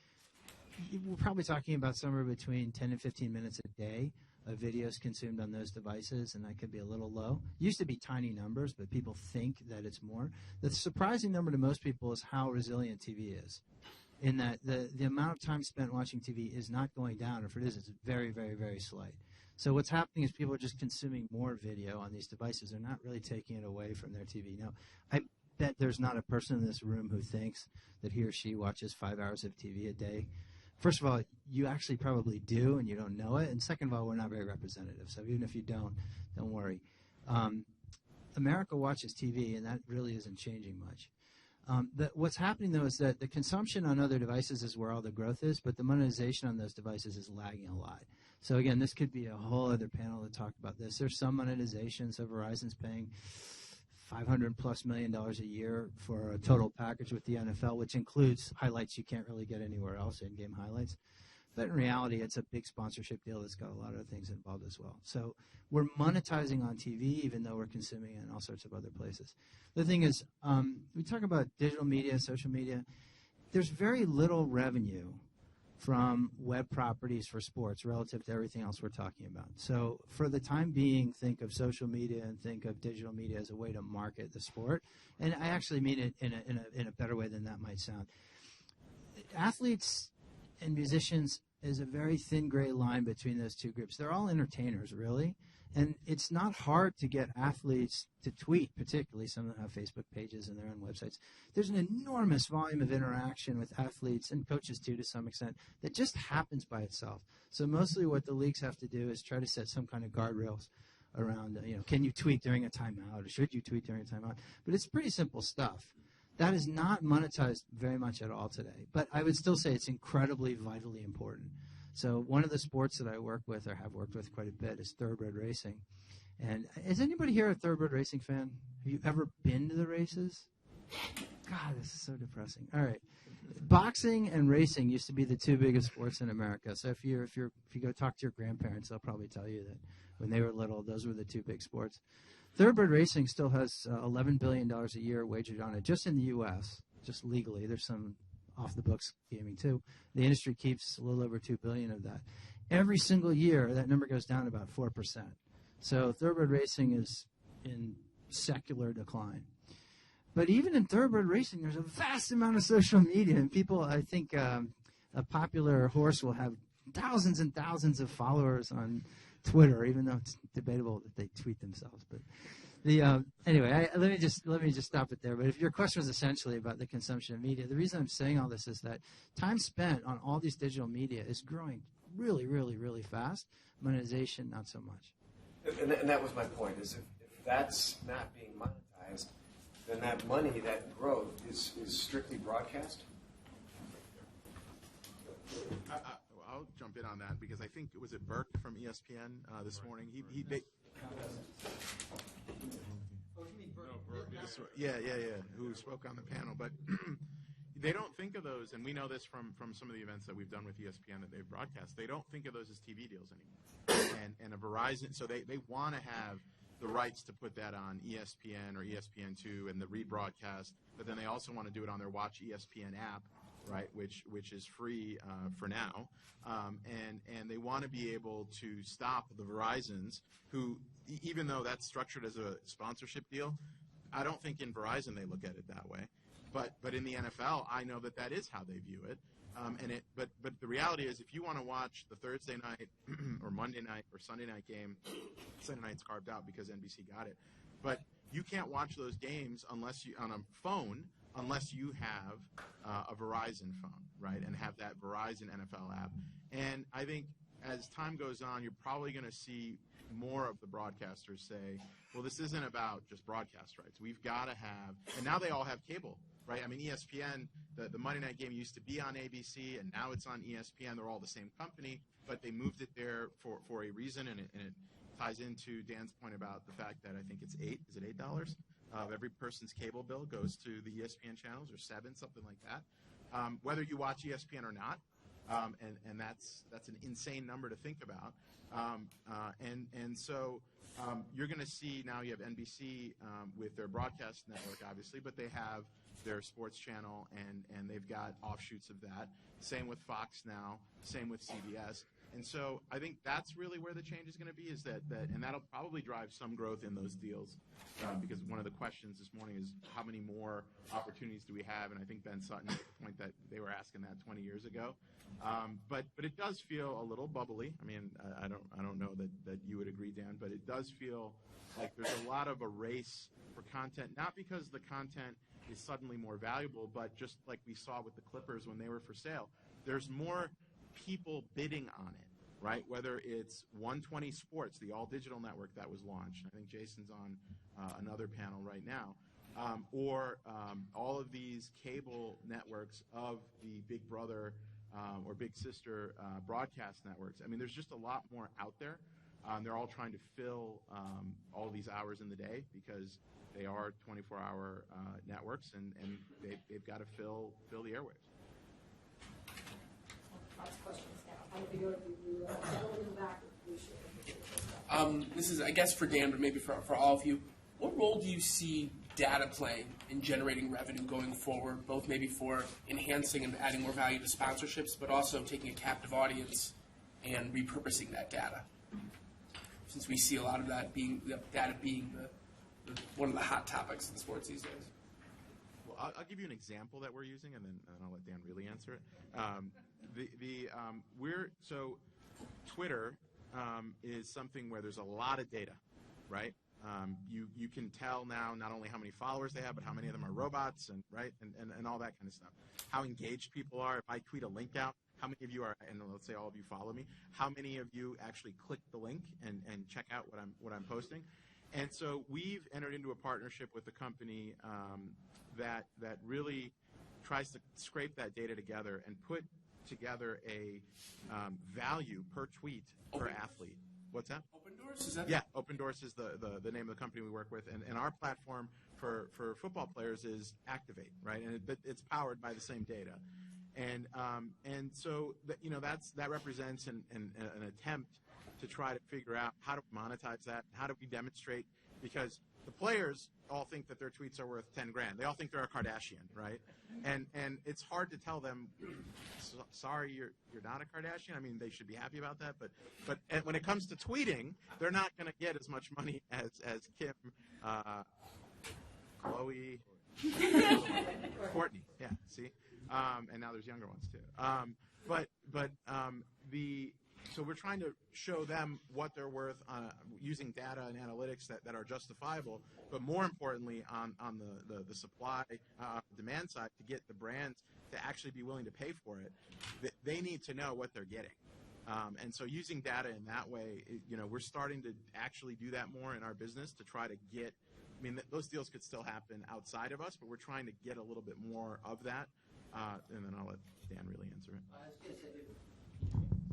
we're probably talking about somewhere between 10 and 15 minutes a day of videos consumed on those devices, and that could be a little low. Used to be tiny numbers, but people think that it's more. The surprising number to most people is how resilient TV is, in that the amount of time spent watching TV is not going down. If it is, it's very, very, very slight. So what's happening is people are just consuming more video on these devices. They're not really taking it away from their TV. Now, I bet there's not a person in this room who thinks that he or she watches 5 hours of TV a day. First of all, you actually probably do, and you don't know it. And second of all, we're not very representative. So even if you don't worry. America watches TV, and that really isn't changing much. What's happening, though, is that the consumption on other devices is where all the growth is, but the monetization on those devices is lagging a lot. So, again, this could be a whole other panel to talk about this. There's some monetization. So Verizon's paying $500+ million a year for a total package with the NFL, which includes highlights you can't really get anywhere else, in-game highlights. But in reality, it's a big sponsorship deal that's got a lot of other things involved as well. So we're monetizing on TV, even though we're consuming it in all sorts of other places. The thing is, we talk about digital media, social media. There's very little revenue from web properties for sports relative to everything else we're talking about. So for the time being, think of social media and think of digital media as a way to market the sport. And I actually mean it in a better way than that might sound. Athletes and musicians is a very thin gray line between those two groups. They're all entertainers, really. And it's not hard to get athletes to tweet, particularly some of them have Facebook pages and their own websites. There's an enormous volume of interaction with athletes and coaches, too, to some extent, that just happens by itself. So mostly what the leagues have to do is try to set some kind of guardrails around, can you tweet during a timeout or should you tweet during a timeout? But it's pretty simple stuff. That is not monetized very much at all today. But I would still say it's incredibly, vitally important. So one of the sports that I work with or have worked with quite a bit is Thoroughbred Racing. And is anybody here a Thoroughbred Racing fan? Have you ever been to the races? God, this is so depressing. All right. Boxing and racing used to be the two biggest sports in America. So if you go talk to your grandparents, they'll probably tell you that when they were little, those were the two big sports. Thoroughbred Racing still has $11 billion a year wagered on it, just in the U.S., just legally. There's some off-the-books gaming, too. The industry keeps a little over $2 billion of that. Every single year, that number goes down about 4%. So Thoroughbred Racing is in secular decline. But even in Thoroughbred Racing, there's a vast amount of social media, and people, I think a popular horse will have thousands and thousands of followers on Twitter, even though it's debatable that they tweet themselves. But anyway, let me just stop it there. But if your question was essentially about the consumption of media, the reason I'm saying all this is that time spent on all these digital media is growing really, really, really fast. Monetization, not so much.
And that was my point, is if that's not being monetized, then that money, that growth, is strictly broadcast?
I'll jump in on that because I think, was it Burke from ESPN this morning? Who spoke on the panel. But they don't think of those, and we know this from some of the events that we've done with ESPN that they've broadcast. They don't think of those as TV deals anymore. And a Verizon, so they want to have the rights to put that on ESPN or ESPN2 and the rebroadcast, but then they also want to do it on their Watch ESPN app, right, which is free for now, and they want to be able to stop the Verizons who, even though that's structured as a sponsorship deal, I don't think in Verizon they look at it that way, but in the NFL I know that is how they view it, but the reality is if you want to watch the Thursday night or Monday night or Sunday night game, Sunday night's carved out because NBC got it, but you can't watch those games unless you on a phone unless you have a Verizon phone, right, and have that Verizon NFL app. And I think as time goes on, you're probably going to see more of the broadcasters say, well, this isn't about just broadcast rights. We've got to have, and now they all have cable, right? I mean, ESPN, the Monday night game used to be on ABC, and now it's on ESPN. They're all the same company, but they moved it there for a reason, and it ties into Dan's point about the fact that I think it's $8 of every person's cable bill goes to the ESPN channels, or $7, something like that. Whether you watch ESPN or not, and that's an insane number to think about. So you're going to see now you have NBC with their broadcast network, obviously, but they have their sports channel, and they've got offshoots of that. Same with Fox now, same with CBS. And so I think that's really where the change is going to be, is that and that'll probably drive some growth in those deals, because one of the questions this morning is how many more opportunities do we have? And I think Ben Sutton made the point that they were asking that 20 years ago. But it does feel a little bubbly. I mean, I don't know that you would agree, Dan, but it does feel like there's a lot of a race for content, not because the content is suddenly more valuable, but just like we saw with the Clippers when they were for sale, there's more people bidding on it, right? Whether it's 120 Sports, the all-digital network that was launched. I think Jason's on another panel right now. Or all of these cable networks of the Big Brother or Big Sister broadcast networks. I mean, there's just a lot more out there. They're all trying to fill all these hours in the day because they are 24-hour networks, and they've got to fill the airwaves.
This is, I guess, for Dan, but maybe for all of you. What role do you see data playing in generating revenue going forward, both maybe for enhancing and adding more value to sponsorships, but also taking a captive audience and repurposing that data? Since we see a lot of that data being one of the hot topics in sports these days.
Well, I'll give you an example that we're using, and then I'll let Dan really answer it. So Twitter is something where there's a lot of data, right? You can tell now not only how many followers they have, but how many of them are robots, and right, and all that kind of stuff. How engaged people are. If I tweet a link out, how many of you are, and let's say all of you follow me, how many of you actually click the link and check out what I'm posting? And so we've entered into a partnership with a company that really tries to scrape that data together and put together a value per tweet per athlete. What's that?
Open Doors? Is that?
Yeah, Open Doors is the name of the company we work with, and our platform for football players is Activate, right? And it's powered by the same data, and so that represents an attempt to try to figure out how to monetize that, how do we demonstrate, because the players all think that their tweets are worth 10 grand. They all think they're a Kardashian, right? And it's hard to tell them, sorry, you're not a Kardashian. I mean, they should be happy about that, but when it comes to tweeting, they're not going to get as much money as Kim, Chloe, Courtney. Yeah, see, and now there's younger ones too. So we're trying to show them what they're worth using data and analytics that are justifiable, but more importantly on the supply demand side to get the brands to actually be willing to pay for it. They need to know what they're getting. And so using data in that way, we're starting to actually do that more in our business to try to get, those deals could still happen outside of us, but we're trying to get a little bit more of that. And then I'll let Dan really answer it.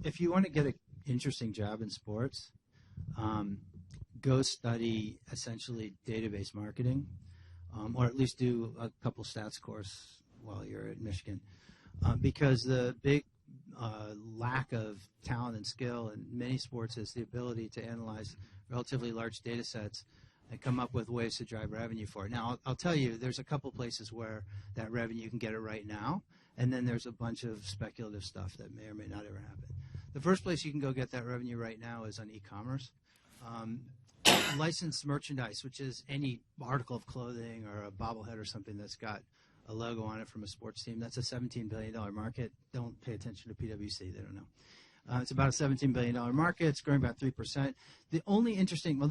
If you want to get an interesting job in sports, go study essentially database marketing, or at least do a couple stats course while you're at Michigan, because the big lack of talent and skill in many sports is the ability to analyze relatively large data sets and come up with ways to drive revenue for it. Now, I'll tell you, there's a couple places where that revenue, you can get it right now, and then there's a bunch of speculative stuff that may or may not ever happen. The first place you can go get that revenue right now is on e-commerce. Licensed merchandise, which is any article of clothing or a bobblehead or something that's got a logo on it from a sports team, that's a $17 billion market. Don't pay attention to PwC, they don't know. It's about a $17 billion market. It's growing about 3%. The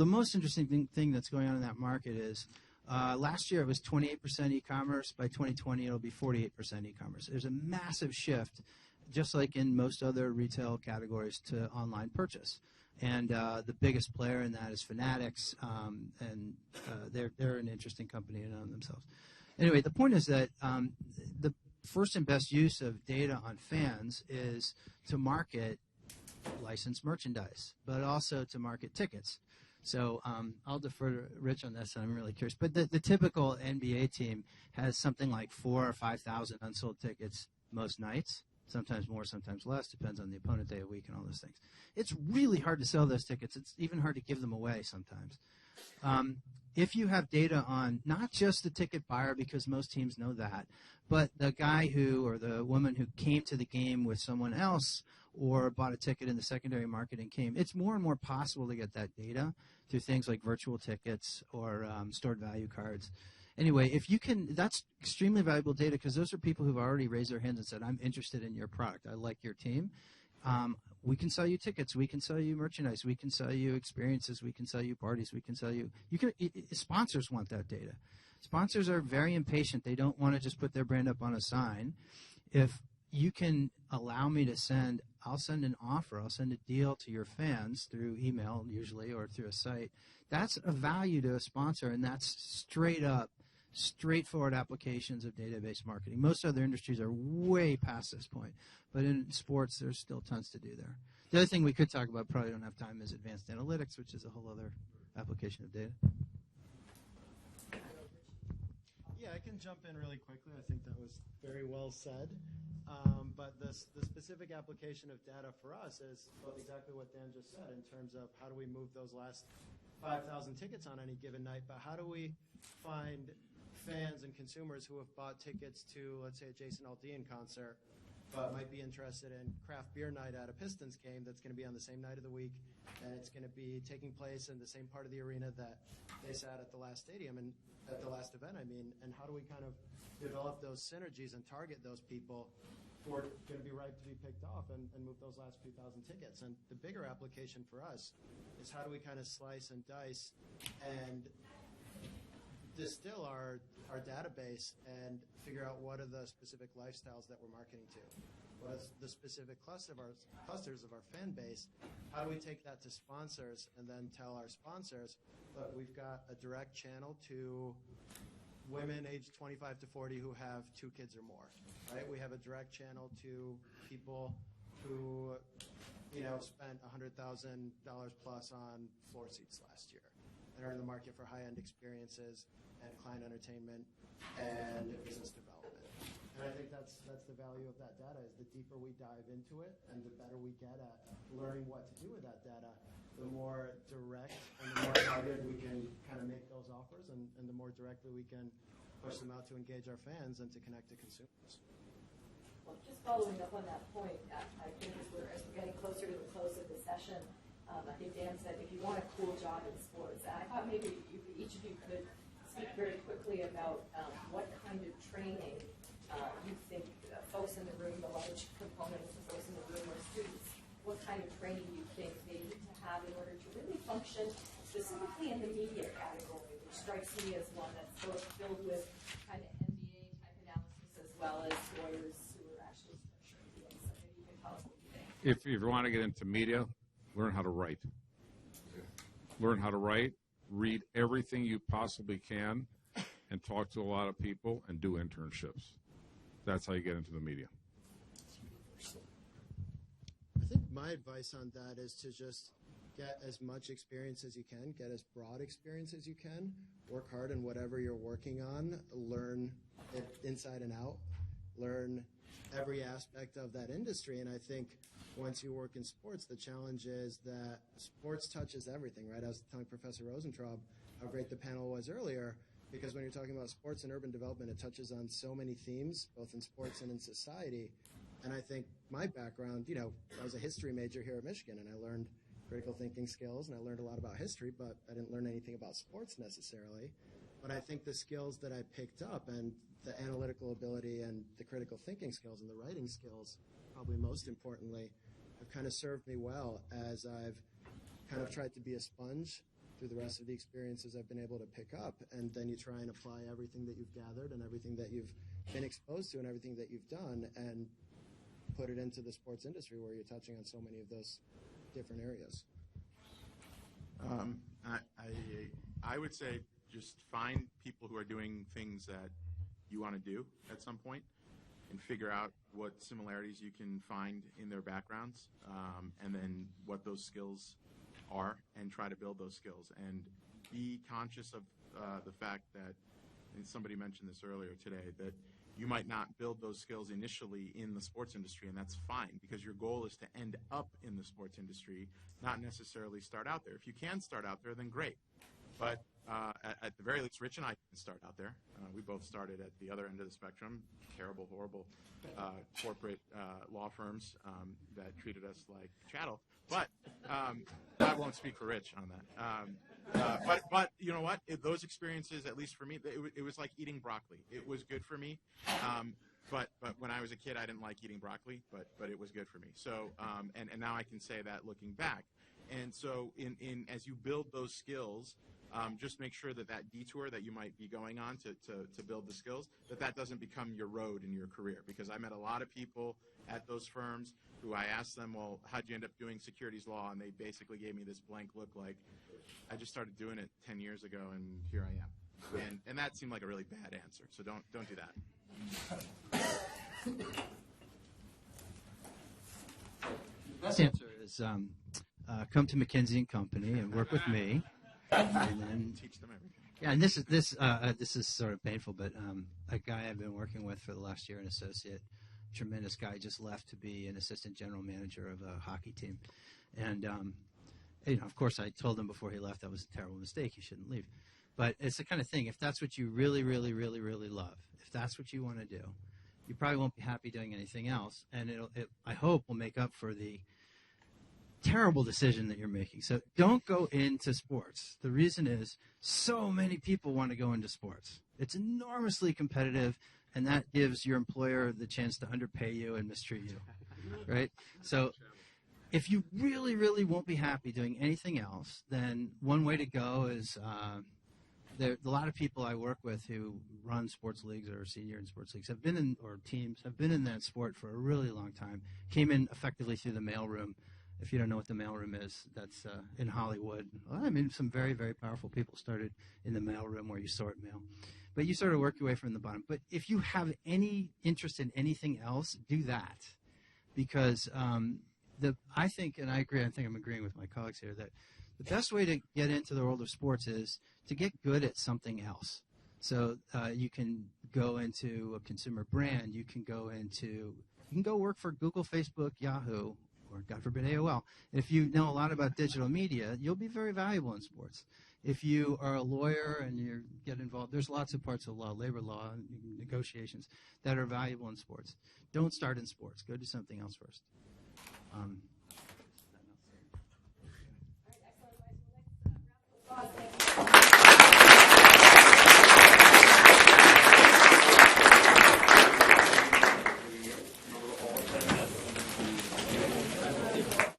most interesting thing that's going on in that market is last year it was 28% e-commerce. By 2020, it'll be 48% e-commerce. There's a massive shift, just like in most other retail categories, to online purchase. And the biggest player in that is Fanatics, and they're an interesting company in and of themselves. Anyway, the point is that the first and best use of data on fans is to market licensed merchandise, but also to market tickets. So I'll defer to Rich on this, and I'm really curious. But the typical NBA team has something like 4,000 or 5,000 unsold tickets most nights. Sometimes more, sometimes less, depends on the opponent day of week and all those things. It's really hard to sell those tickets. It's even hard to give them away sometimes. If you have data on not just the ticket buyer, because most teams know that, but the guy who or the woman who came to the game with someone else or bought a ticket in the secondary market and came, it's more and more possible to get that data through things like virtual tickets or stored value cards. Anyway, if you can, that's extremely valuable data because those are people who've already raised their hands and said, I'm interested in your product. I like your team. We can sell you tickets. We can sell you merchandise. We can sell you experiences. We can sell you parties. We can sell you. Sponsors want that data. Sponsors are very impatient. They don't want to just put their brand up on a sign. If you can allow me to I'll send an offer. I'll send a deal to your fans through email usually or through a site. That's a value to a sponsor, and that's straightforward applications of database marketing. Most other industries are way past this point, but in sports, there's still tons to do there. The other thing we could talk about, probably don't have time, is advanced analytics, which is a whole other application of data.
Yeah, I can jump in really quickly. I think that was very well said. But the specific application of data for us is exactly what Dan just said in terms of how do we move those last 5,000 tickets on any given night, but how do we find fans and consumers who have bought tickets to, let's say, a Jason Aldean concert, but might be interested in craft beer night at a Pistons game that's going to be on the same night of the week, and it's going to be taking place in the same part of the arena that they sat at the last stadium and at the last event, and how do we kind of develop those synergies and target those people who are going to be ripe to be picked off and move those last few thousand tickets. And the bigger application for us is how do we kind of slice and dice and distill our database and figure out what are the specific lifestyles that we're marketing to. What is the specific clusters of our fan base? How do we take that to sponsors and then tell our sponsors, look, we've got a direct channel to women aged 25 to 40 who have 2 kids or more, right? We have a direct channel to people who, spent $100,000 plus on floor seats last year and are in the market for high-end experiences and client entertainment and business development. And I think that's the value of that data, is the deeper we dive into it and the better we get at learning what to do with that data, the more direct and the more targeted we can kind of make those offers, and the more directly we can push them out to engage our fans and to connect to consumers.
Well, just following up on that point, I think as we're getting closer to the close of the session, I think Dan said if you want a cool job in sports, I thought maybe each of you could speak very quickly about what kind of training you think folks in the room, the large component of the folks in the room are students, what kind of training you think they need to have in order to really function specifically in the media category, which strikes me as one that's both filled with kind of MBA type analysis as well as lawyers who are actually structuring deals. So maybe you can tell us what you think.
If you want to get into media, learn how to write. Learn how to write, read everything you possibly can, and talk to a lot of people and do internships. That's how you get into the media.
I think my advice on that is to just get as much experience as you can, get as broad experience as you can, work hard in whatever you're working on, learn it inside and out, learn every aspect of that industry. And I think once you work in sports, the challenge is that sports touches everything, right? I was telling Professor Rosentraub how great the panel was earlier, because when you're talking about sports and urban development, it touches on so many themes, both in sports and in society. And I think my background, I was a history major here at Michigan, and I learned critical thinking skills, and I learned a lot about history, but I didn't learn anything about sports necessarily. But I think the skills that I picked up, and the analytical ability and the critical thinking skills and the writing skills, probably most importantly, have kind of served me well as I've kind of tried to be a sponge through the rest of the experiences I've been able to pick up. And then you try and apply everything that you've gathered and everything that you've been exposed to and everything that you've done and put it into the sports industry where you're touching on so many of those different areas.
I would say just find people who are doing things that you want to do at some point and figure out what similarities you can find in their backgrounds, and then what those skills are, and try to build those skills. And be conscious of the fact that, and somebody mentioned this earlier today, that you might not build those skills initially in the sports industry, and that's fine, because your goal is to end up in the sports industry, not necessarily start out there. If you can start out there, then great. But at the very least, Rich and I didn't start out there. We both started at the other end of the spectrum, terrible, horrible corporate law firms that treated us like chattel. But I won't speak for Rich on that. But you know what? Those experiences, at least for me, it was like eating broccoli. It was good for me. But when I was a kid, I didn't like eating broccoli, but it was good for me. So and now I can say that looking back. And so as you build those skills, just make sure that detour that you might be going on to build the skills, that doesn't become your road in your career. Because I met a lot of people at those firms who I asked them, well, how'd you end up doing securities law? And they basically gave me this blank look like, I just started doing it 10 years ago, and here I am. And that seemed like a really bad answer. So don't do that.
The best answer is come to McKinsey and Company and work with me. And then,
teach them everything.
Yeah, and this is sort of painful, but a guy I've been working with for the last year, an associate, tremendous guy, just left to be an assistant general manager of a hockey team. And of course, I told him before he left that was a terrible mistake. He shouldn't leave. But it's the kind of thing, if that's what you really, really, really, really love, if that's what you want to do, you probably won't be happy doing anything else. And I hope will make up for the terrible decision that you're making. So don't go into sports. The reason is so many people want to go into sports. It's enormously competitive, and that gives your employer the chance to underpay you and mistreat you, right? So if you really, really won't be happy doing anything else, then one way to go is there are a lot of people I work with who run sports leagues or are senior in sports leagues or teams have been in that sport for a really long time, came in effectively through the mailroom If you don't know what the mailroom is, that's in Hollywood. Well, I mean, some very, very powerful people started in the mailroom where you sort mail. But you sort of work your way from the bottom. But if you have any interest in anything else, do that. Because I think, and I agree, I think I'm agreeing with my colleagues here, that the best way to get into the world of sports is to get good at something else. So you can go into a consumer brand. You can go work for Google, Facebook, Yahoo, or God forbid AOL. And if you know a lot about digital media, you'll be very valuable in sports. If you are a lawyer and you get involved, there's lots of parts of law, labor law, and negotiations that are valuable in sports. Don't start in sports. Go do something else first.
All right, excellent. Let's wrap up.